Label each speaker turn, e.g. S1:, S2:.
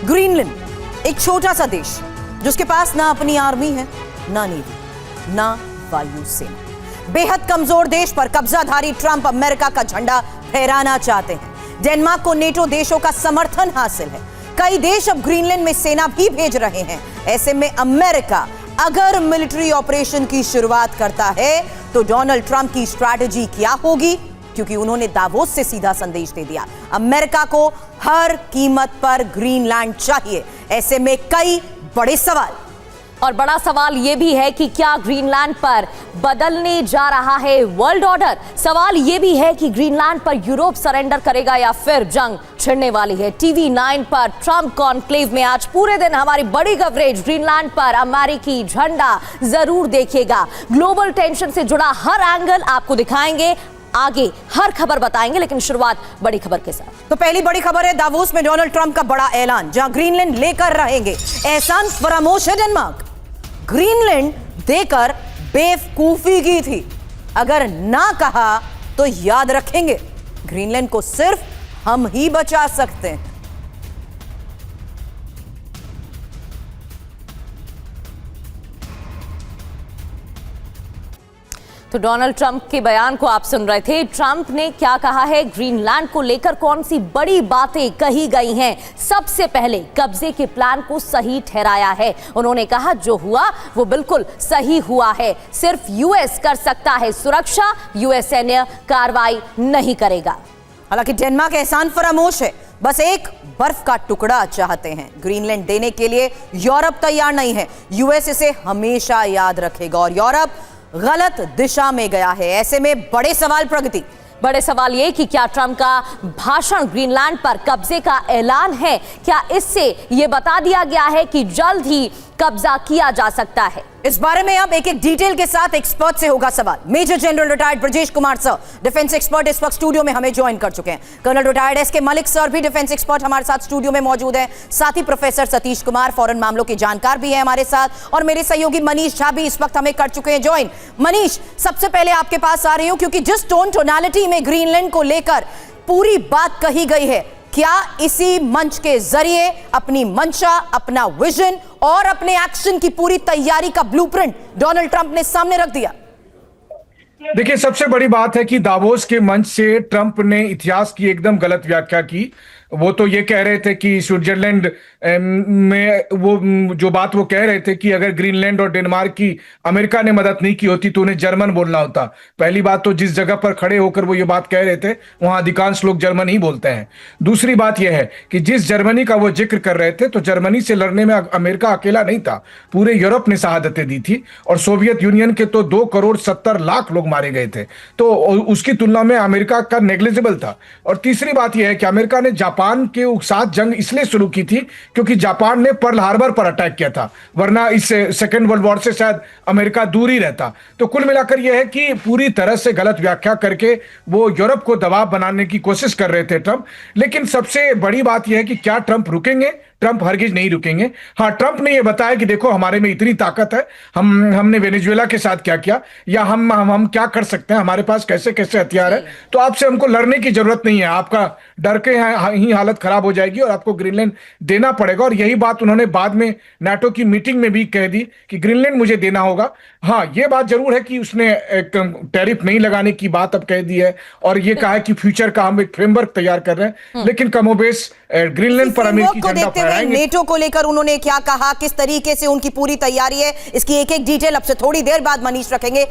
S1: Greenland एक छोटा सा देश जिसके पास ना अपनी आर्मी है, ना नेवी, ना वायु सेना। बेहद कमजोर देश पर कब्जाधारी ट्रंप अमेरिका का झंडा फहराना चाहते हैं। डेनमार्क को नेटो देशों का समर्थन हासिल है। कई देश अब ग्रीनलैंड में सेना भी भेज रहे हैं। ऐसे में अमेरिका अगर मिलिट्री ऑपरेशन की शुरुआत करता है तो डोनाल्ड ट्रंप की स्ट्रैटेजी क्या होगी? क्योंकि उन्होंने दावोस से सीधा संदेश दे दिया, अमेरिका को हर कीमत पर ग्रीनलैंड चाहिए। ऐसे में कई बड़े सवाल,
S2: और बड़ा सवाल यह भी है कि क्या ग्रीनलैंड पर बदलने जा रहा है वर्ल्ड ऑर्डर। सवाल यह भी है कि ग्रीनलैंड पर यूरोप सरेंडर करेगा या फिर जंग छिड़ने वाली है। टीवी 9 पर ट्रंप कॉन्क्लेव में आज पूरे दिन हमारी बड़ी कवरेज ग्रीनलैंड पर अमेरिकी झंडा जरूर देखिएगा। ग्लोबल टेंशन से जुड़ा हर एंगल आपको दिखाएंगे, आगे हर खबर बताएंगे, लेकिन शुरुआत बड़ी खबर के साथ।
S1: तो पहली बड़ी खबर है दावोस में डोनाल्ड ट्रंप का बड़ा ऐलान, जहां ग्रीनलैंड लेकर रहेंगे। एहसान फरामोश है डेनमार्क, ग्रीनलैंड देकर बेवकूफी की थी। अगर ना कहा तो याद रखेंगे, ग्रीनलैंड को सिर्फ हम ही बचा सकते हैं।
S2: तो डोनाल्ड ट्रंप के बयान को आप सुन रहे थे। ट्रंप ने क्या कहा है, ग्रीनलैंड को लेकर कौन सी बड़ी बातें कही गई हैं। सबसे पहले कब्जे के प्लान को सही ठहराया है। उन्होंने कहा जो हुआ वो बिल्कुल सही हुआ है, सिर्फ यूएस कर सकता है सुरक्षा, यूएस सैन्य कार्रवाई नहीं करेगा।
S1: हालांकि डेनमार्क एहसान फरामोश है, बस एक बर्फ का टुकड़ा चाहते हैं। ग्रीनलैंड देने के लिए यूरोप तैयार नहीं है। यूएस इसे हमेशा याद रखेगा और यूरोप गलत दिशा में गया है। ऐसे में बड़े सवाल प्रगति,
S2: बड़े सवाल ये कि क्या ट्रंप का भाषण ग्रीनलैंड पर कब्जे का ऐलान है? क्या इससे यह बता दिया गया है कि जल्द ही कब्जा किया जा सकता है?
S1: इस बारे में अब एक एक डिटेल के साथ एक्सपर्ट से होगा सवाल। Major general retired Brajesh Kumar sir, defence expert, इस वक्त स्टूडियो में हमें ज्वाइन कर चुके हैं। कर्नल रिटायर्ड एस के मलिक सर भी डिफेंस एक्सपर्ट हमारे साथ स्टूडियो में मौजूद है। साथ ही प्रोफेसर सतीश कुमार फॉरेन मामलों के जानकार भी हैं हमारे साथ, और मेरे सहयोगी मनीष झा भी इस वक्त हमें कर चुके हैं ज्वाइन। मनीष, सबसे पहले आपके पास आ रही हूं, क्योंकि जिस टोनालिटी में ग्रीनलैंड को लेकर पूरी बात कही गई है, क्या इसी मंच के जरिए अपनी मंशा, अपना विजन और अपने एक्शन की पूरी तैयारी का ब्लूप्रिंट डोनाल्ड ट्रंप ने सामने रख दिया?
S3: देखिए, सबसे बड़ी बात है कि दावोस के मंच से ट्रंप ने इतिहास की एकदम गलत व्याख्या की। वो तो ये कह रहे थे कि स्विट्जरलैंड में वो जो बात वो कह रहे थे कि अगर ग्रीनलैंड और डेनमार्क की अमेरिका ने मदद नहीं की होती तो उन्हें जर्मन बोलना होता। पहली बात तो जिस जगह पर खड़े होकर वो ये बात कह रहे थे वहां अधिकांश लोग जर्मन ही बोलते हैं। दूसरी बात यह है कि जिस जर्मनी का वो जिक्र कर रहे थे तो जर्मनी से लड़ने में अमेरिका अकेला नहीं था, पूरे यूरोप ने शहादतें दी थी, और सोवियत यूनियन के तो 2,70,00,000 लोग मारे गए थे। तो उसकी तुलना में अमेरिका का नेग्लिजिबल था। और तीसरी बात यह है कि अमेरिका ने जापान के साथ जंग इसलिए शुरू की थी क्योंकि जापान ने पर्ल हार्बर पर अटैक किया था, वरना इस सेकेंड वर्ल्ड वॉर से शायद अमेरिका दूर ही रहता। तो कुल मिलाकर यह है कि पूरी तरह से गलत व्याख्या करके वो यूरोप को दबाव बनाने की कोशिश कर रहे थे ट्रंप। लेकिन सबसे बड़ी बात यह है कि क्या ट्रंप रुकेंगे? ट्रंप हरगिज नहीं रुकेंगे। हाँ, ट्रंप ने यह बताया कि देखो हमारे में इतनी ताकत है, हमने वेनेजुएला के साथ क्या किया, या हम क्या कर सकते हैं, हमारे पास कैसे कैसे हथियार है, तो आपसे हमको लड़ने की जरूरत नहीं है, आपका डर के ही हालत खराब हो जाएगी और आपको ग्रीनलैंड देना पड़ेगा। और यही बात उन्होंने बाद में नाटो की मीटिंग में भी कह दी कि ग्रीनलैंड मुझे देना होगा। हाँ, यह बात जरूर है कि उसने एक टैरिफ नहीं लगाने की बात अब कह दी है, और यह कहा है कि फ्यूचर का हम एक फ्रेमवर्क तैयार कर रहे हैं। लेकिन कमोबेश ग्रीनलैंड पर अमेरिकी झंडा फहराएंगे।
S1: नेटो को लेकर उन्होंने क्या कहा, किस तरीके से उनकी पूरी तैयारी है, इसकी एक एक डिटेल अब से थोड़ी देर बाद मनीष रखेंगे।